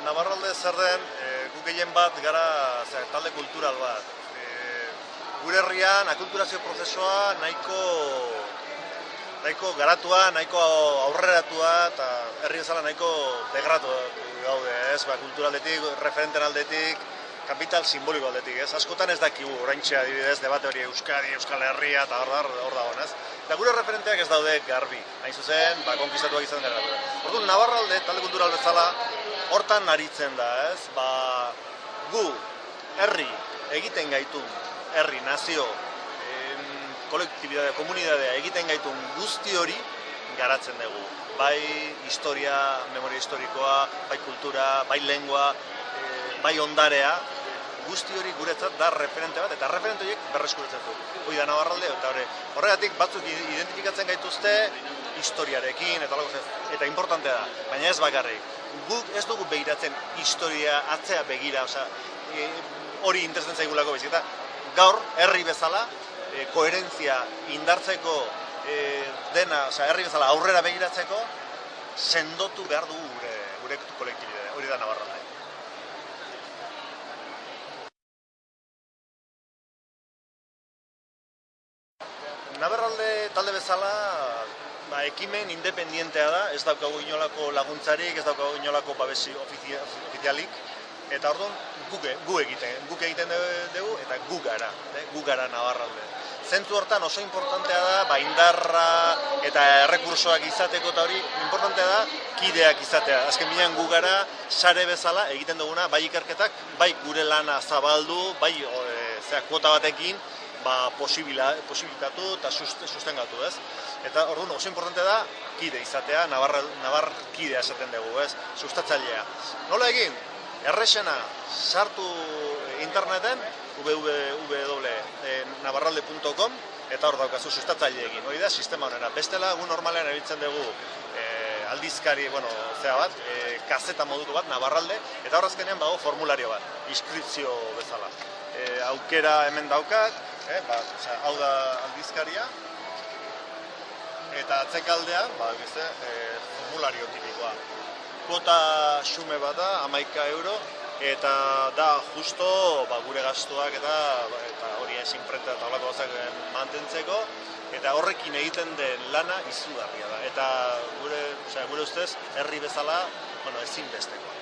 Navarralde zer den, guk gehien bat gara talde kultural bat. Gure herrian, akulturazio prozesua nahiko garatua, nahiko aurreratua eta herri bezala nahiko degratu gaude, ez? Kulturaldetik, referenten aldetik, kapital simboliko aldetik, ez? Askotan ez dakigu, oraintxe adibidez, debate hori Euskadi, Euskal Herria eta hor dagoen, ez? Eta gure referenteak ez daude garbi, hain zuzen, konkistatuak izan gara. Orduan, Navarralde, talde kultural bezala, hortan aritzen da, ez? Gu, herri, egiten gaitun, herri, nazio, kolektibidadea, komunidadea egiten gaitun guzti hori garatzen dugu. Bai historia, memoria historikoa, bai kultura, bai lengua, bai ondarea, guzti hori guretzat da referente bat, eta referente horiek berreskuratzen du. Hoi da Navarralde, eta horregatik batzuk identifikatzen gaituzte historiarekin, eta importantea da, baina ez bakarrik. Guk ez dugu begiratzen historia atzea begira, hori interesatzen zaigulako baizik, eta gaur, herri bezala, koherentzia indartzeko dena, herri bezala aurrera begiratzeko, sendotu behar dugu gure kolektibidea, hori da Navarralde. Navarralde talde bezala ekimen independientea da, ez daukagu inolako laguntzarik, ez daukagu inolako babesi ofizialik, eta orduan guk egiten dugu eta gu gara Navarralde. Zentzu hortan oso importantea da, indarra eta errekursoak izateko eta hori, importantea da kideak izatea. Azken binean gu gara sare bezala egiten duguna, bai ikerketak, bai gure lana zabaldu, bai kuota batekin, posibilitatu eta sustengatu, ez? Eta orduan oso importantea da kide izatea, Navar kidea esaten dugu, ez? Sustatzailea. Nola egin? Errexena sartu interneten, www.navarralde.com, eta hor daukazu sustatzaile egin. Hori da, sistema honera. Bestela, gu normalean erabiltzen dugu aldizkari, kazeta moduko bat, Navarralde, eta horrezkenean bago formulario bat, inskripzio bezala. Aukera hemen daukat, hau da aldizkaria, eta atzekaldean, formulario tipikoa. Kuota xume bat da, 11 euro, eta da justo gure gastuak eta hori imprenta eta holako gozak mantentzeko, eta horrekin egiten den lana izugarria da. Eta gure ustez, herri bezala, ezinbestekoa.